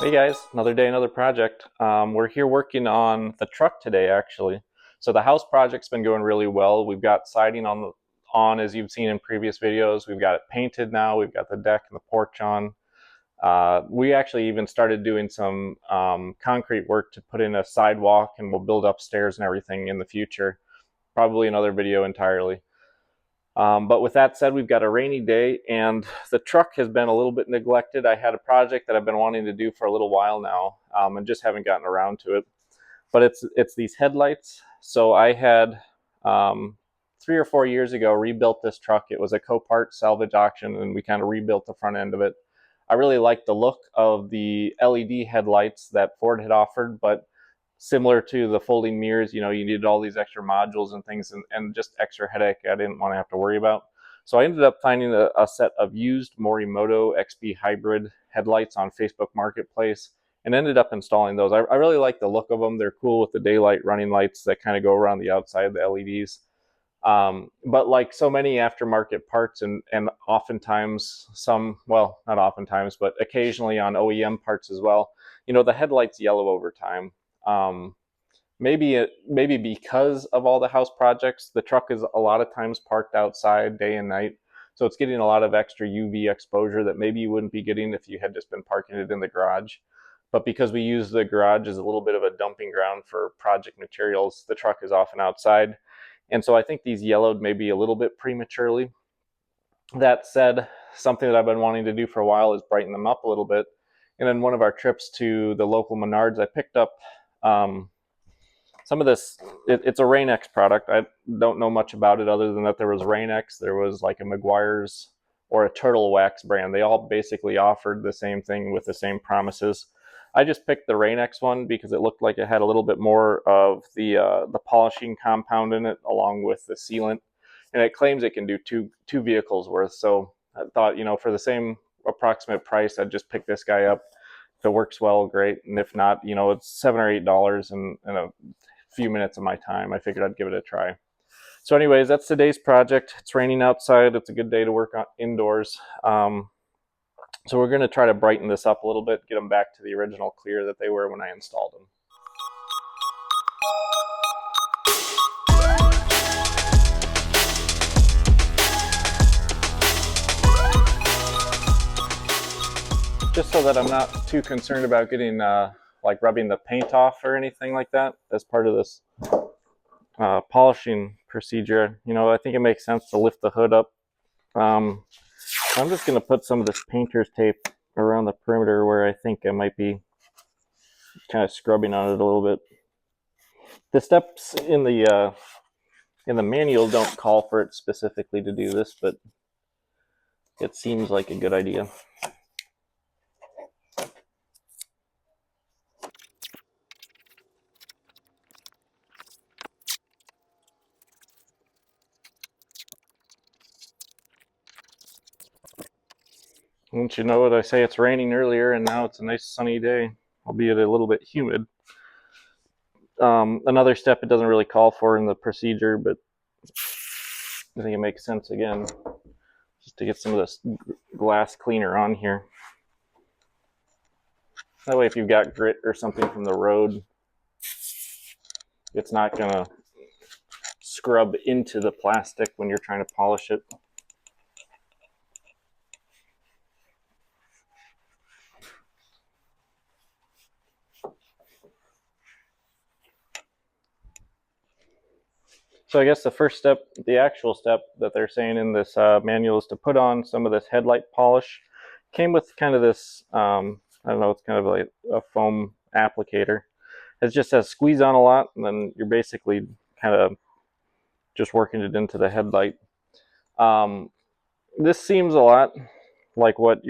Hey guys, another day, another project. We're here working on the truck today, actually. So the house project's been going really well. We've got siding on as you've seen in previous videos. We've got it painted now. We've got the deck and the porch on. We actually even started doing some concrete work to put in a sidewalk, and we'll build upstairs and everything in the future. Probably another video entirely. But with that said, we've got a rainy day and the truck has been a little bit neglected. I had a project that I've been wanting to do for a little while now, and just haven't gotten around to it. But it's these headlights. So I had 3 or 4 years ago rebuilt this truck. It was a Copart salvage auction, and we kind of rebuilt the front end of it. I really liked the look of the LED headlights that Ford had offered, but similar to the folding mirrors, you needed all these extra modules and things, and just extra headache I didn't want to have to worry about. So I ended up finding a set of used Morimoto XP hybrid headlights on Facebook Marketplace and ended up installing those. I really like the look of them. They're cool with the daylight running lights that kind of go around the outside of the LEDs. But like so many aftermarket parts, and oftentimes well, not oftentimes, but occasionally on OEM parts as well, the headlights yellow over time. Um, maybe because of all the house projects, the truck is a lot of times parked outside day and night, so it's getting a lot of extra UV exposure that maybe you wouldn't be getting if you had just been parking it in the garage. But because we use the garage as a little bit of a dumping ground for project materials, the truck is often outside. And so I think these yellowed maybe a little bit prematurely. That said, something that I've been wanting to do for a while is brighten them up a little bit. And in one of our trips to the local Menards, I picked up some of this. It's a Rain-X product. I don't know much about it other than that there was Rain-X, there was like a Meguiar's, or a Turtle Wax brand. They all basically offered the same thing with the same promises. I just picked the Rain-X one because it looked like it had a little bit more of the polishing compound in it, along with the sealant, and it claims it can do two vehicles worth. So I thought, for the same approximate price, I'd just pick this guy up. If it works well, great, and if not, it's $7 or $8 and a few minutes of my time. I figured I'd give it a try. So anyways, that's today's project. It's raining outside. It's a good day to work on indoors. So we're going to try to brighten this up a little bit, get them back to the original clear that they were when I installed them. Just so that I'm not too concerned about getting like rubbing the paint off or anything like that as part of this polishing procedure. I think it makes sense to lift the hood up. I'm just going to put some of this painter's tape around the perimeter where I think I might be kind of scrubbing on it a little bit. The steps in the manual don't call for it specifically to do this, but it seems like a good idea. Don't you know what I say? It's raining earlier, and now it's a nice sunny day, albeit a little bit humid. Another step it doesn't really call for in the procedure, but I think it makes sense again, just to get some of this glass cleaner on here. That way if you've got grit or something from the road, it's not going to scrub into the plastic when you're trying to polish it. So I guess the first step, the actual step that they're saying in this manual, is to put on some of this headlight polish. Came with kind of this, I don't know, it's kind of like a foam applicator. It just says squeeze on a lot, and then you're basically kind of just working it into the headlight. This seems a lot like what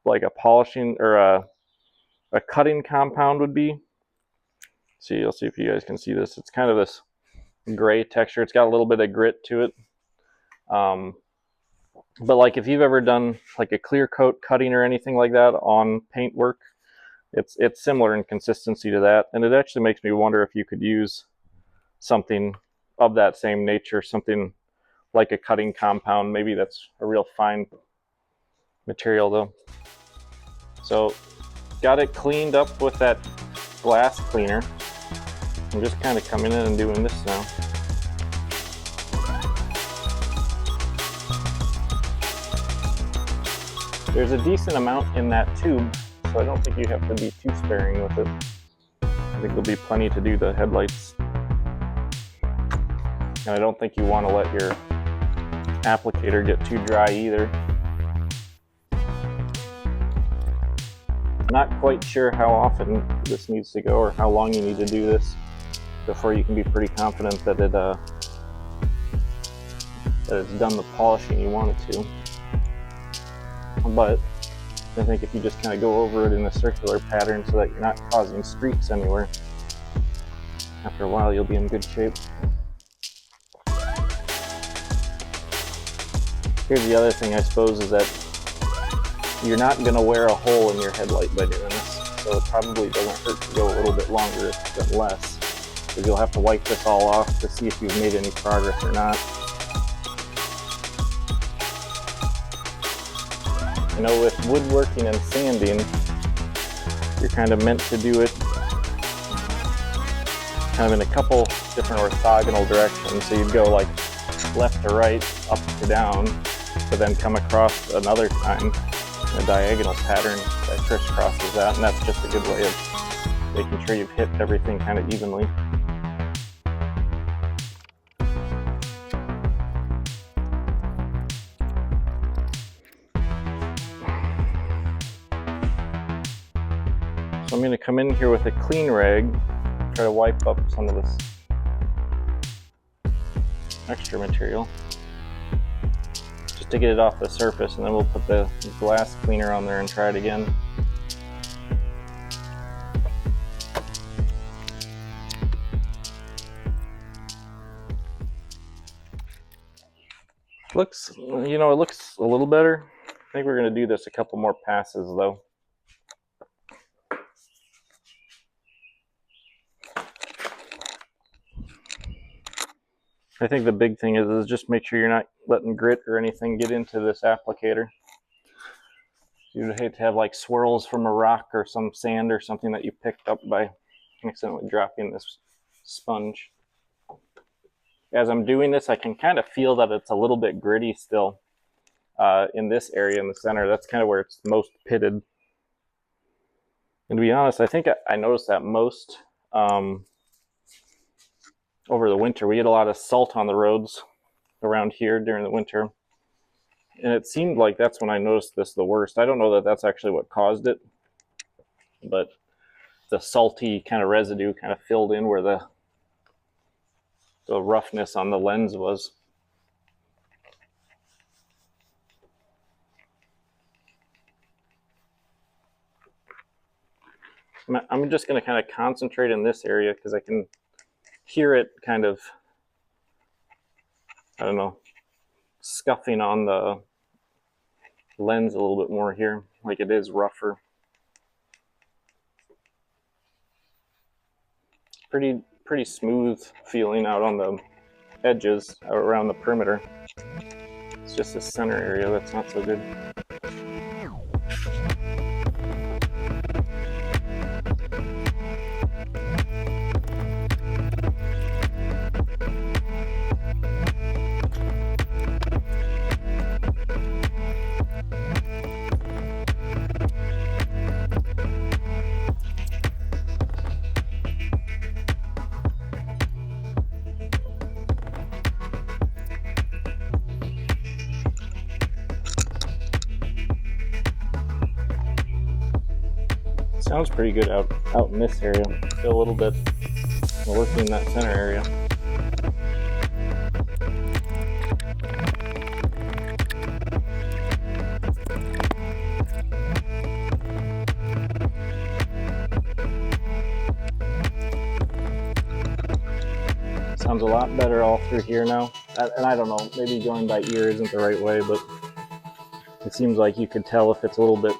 like a polishing or a cutting compound would be. See, I'll see if you guys can see this. It's kind of this gray texture. It's got a little bit of grit to it. But like if you've ever done like a clear coat cutting or anything like that on paint work, it's similar in consistency to that. And it actually makes me wonder if you could use something of that same nature, something like a cutting compound. Maybe that's a real fine material though. So got it cleaned up with that glass cleaner. I'm just kind of coming in and doing this now. There's a decent amount in that tube, so I don't think you have to be too sparing with it. I think there'll be plenty to do the headlights. And I don't think you want to let your applicator get too dry either. Not quite sure how often this needs to go or how long you need to do this before you can be pretty confident that it's done the polishing you want it to. But I think if you just kind of go over it in a circular pattern so that you're not causing streaks anywhere, after a while you'll be in good shape. Here's the other thing, I suppose, is that you're not going to wear a hole in your headlight by doing this, so it probably doesn't hurt to go a little bit longer than less, because you'll have to wipe this all off to see if you've made any progress or not. You know, with woodworking and sanding, you're kind of meant to do it kind of in a couple different orthogonal directions, so you'd go like left to right, up to down, but then come across another time in a diagonal pattern that crisscrosses that, and that's just a good way of making sure you've hit everything kind of evenly. So I'm going to come in here with a clean rag, try to wipe up some of this extra material, just to get it off the surface, and then we'll put the glass cleaner on there and try it again. Looks, you know, it looks a little better. I think we're going to do this a couple more passes though. I think the big thing is just make sure you're not letting grit or anything get into this applicator. You'd hate to have like swirls from a rock or some sand or something that you picked up by accidentally dropping this sponge. As I'm doing this, I can kind of feel that it's a little bit gritty still in this area in the center. That's kind of where it's most pitted. And to be honest, I think I noticed that most over the winter. We get a lot of salt on the roads around here during the winter, and it seemed like that's when I noticed this the worst. I don't know that that's actually what caused it, but the salty kind of residue kind of filled in where the roughness on the lens was. I'm just going to kind of concentrate in this area because I can hear it kind of, I don't know, scuffing on the lens a little bit more here, like it is rougher. Pretty smooth feeling out on the edges, around the perimeter. It's just the center area that's not so good. Sounds pretty good out in this area. Still a little bit working in that center area. Sounds a lot better all through here now. And I don't know, maybe going by ear isn't the right way, but it seems like you could tell if it's a little bit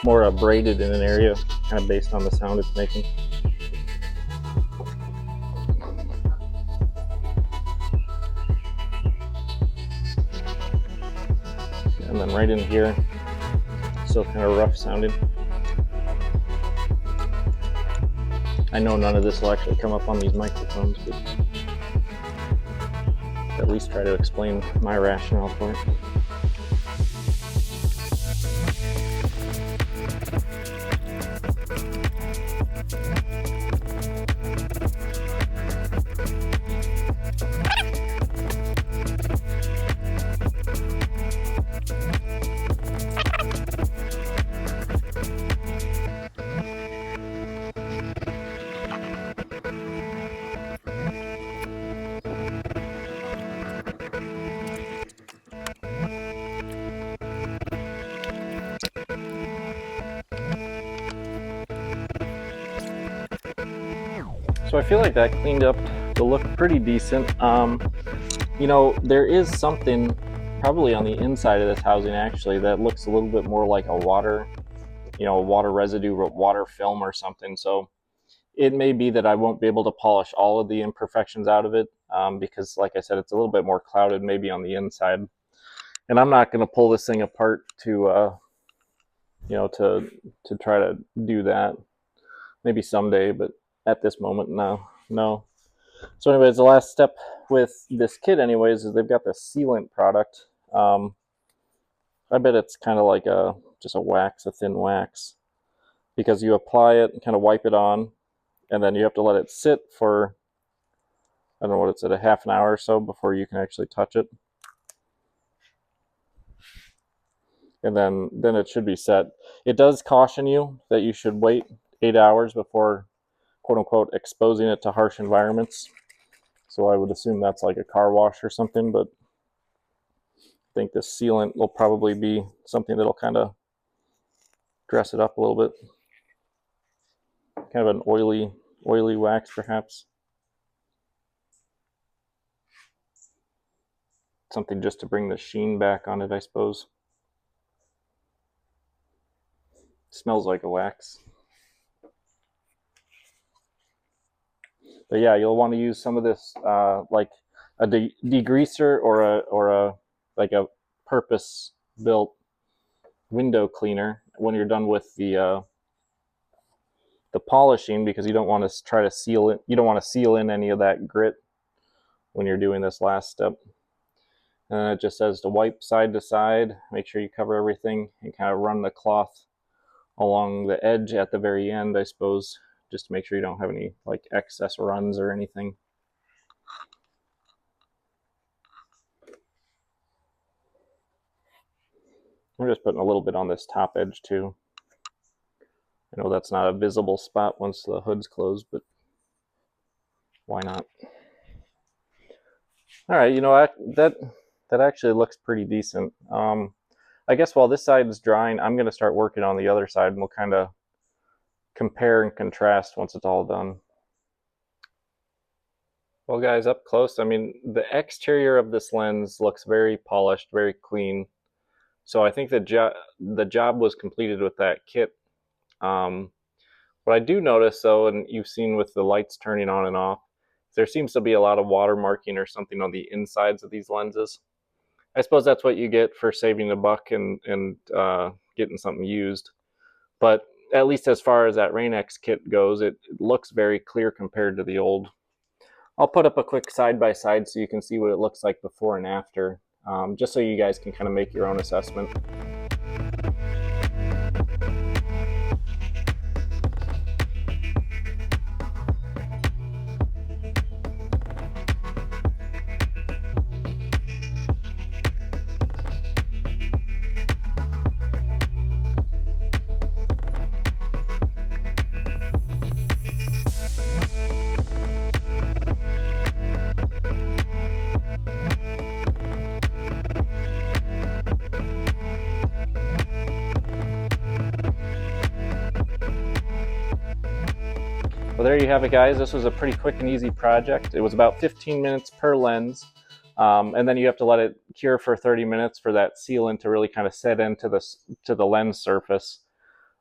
more abraded in an area, kind of based on the sound it's making. And then right in here, still kind of rough sounding. I know none of this will actually come up on these microphones, but at least try to explain my rationale for it. So I feel like that cleaned up the look pretty decent. You know, there is something probably on the inside of this housing actually that looks a little bit more like a water, you know, water residue, water film or something. So it may be that I won't be able to polish all of the imperfections out of it because, like I said, it's a little bit more clouded maybe on the inside. And I'm not going to pull this thing apart to, you know, to try to do that. Maybe someday, but at this moment, no. So anyways, the last step with this kit anyways is they've got the sealant product. I bet it's kind of like just a thin wax, because you apply it and kind of wipe it on, and then you have to let it sit for, I don't know what it's at, a half an hour or so before you can actually touch it. And then it should be set. It does caution you that you should wait 8 hours before, quote unquote, exposing it to harsh environments. So I would assume that's like a car wash or something, but I think this sealant will probably be something that'll kind of dress it up a little bit. Kind of an oily wax perhaps. Something just to bring the sheen back on it, I suppose. Smells like a wax. But yeah, you'll want to use some of this like a degreaser or a like a purpose-built window cleaner when you're done with the polishing, because you don't want to try to seal it. You don't want to seal in any of that grit when you're doing this last step. And it just says to wipe side to side, make sure you cover everything, and kind of run the cloth along the edge at the very end, I suppose, just to make sure you don't have any like excess runs or anything. I'm just putting a little bit on this top edge too. I know that's not a visible spot once the hood's closed, but why not? All right, you know, that actually looks pretty decent. I guess while this side is drying, I'm going to start working on the other side, and we'll kind of compare and contrast once it's all done. Well guys, up close, I mean, the exterior of this lens looks very polished, very clean. So I think the job was completed with that kit. What I do notice though, and you've seen with the lights turning on and off, there seems to be a lot of water marking or something on the insides of these lenses. I suppose that's what you get for saving a buck and getting something used. But at least as far as that Rain-X kit goes, it looks very clear compared to the old. I'll put up a quick side-by-side so you can see what it looks like before and after, just so you guys can kind of make your own assessment. Well, there you have it, guys. This was a pretty quick and easy project. It was about 15 minutes per lens, and then you have to let it cure for 30 minutes for that sealant to really kind of set into the lens surface.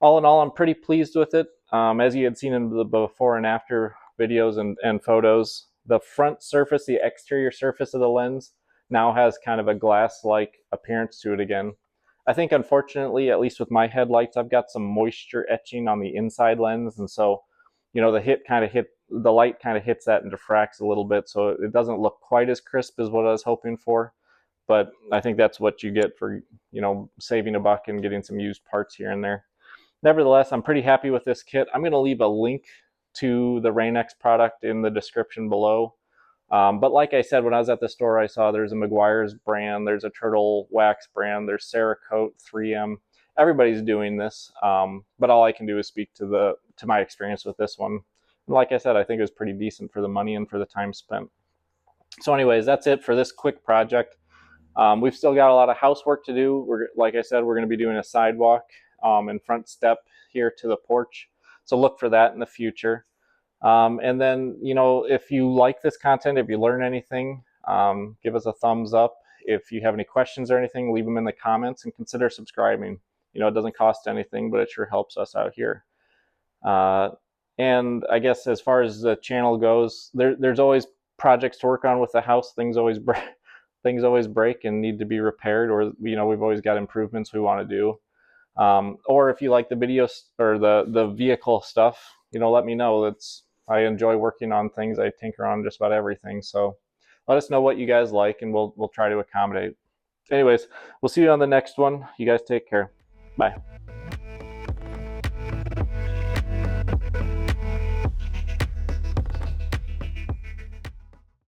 All in all, I'm pretty pleased with it. As you had seen in the before and after videos and photos, the front surface, the exterior surface of the lens, now has kind of a glass-like appearance to it again. I think, unfortunately, at least with my headlights, I've got some moisture etching on the inside lens, and so you know, the light kind of hits that and diffracts a little bit, so it doesn't look quite as crisp as what I was hoping for. But I think that's what you get for, you know, saving a buck and getting some used parts here and there. Nevertheless, I'm pretty happy with this kit. I'm going to leave a link to the Rain-X product in the description below. But like I said, when I was at the store, I saw there's a Meguiar's brand, there's a Turtle Wax brand, there's Cerakote, 3M. Everybody's doing this, but all I can do is speak to my experience with this one. And like I said, I think it was pretty decent for the money and for the time spent. So anyways, that's it for this quick project. We've still got a lot of housework to do. Like I said, we're going to be doing a sidewalk and front step here to the porch. So look for that in the future. And then, you know, if you like this content, if you learn anything, give us a thumbs up. If you have any questions or anything, leave them in the comments and consider subscribing. You know, it doesn't cost anything, but it sure helps us out here. And I guess as far as the channel goes, there's always projects to work on with the house. Things always break and need to be repaired, or, you know, we've always got improvements we want to do. Or if you like the videos or the vehicle stuff, you know, let me know. I enjoy working on things. I tinker on just about everything. So let us know what you guys like, and we'll try to accommodate. Anyways, we'll see you on the next one. You guys take care. Bye.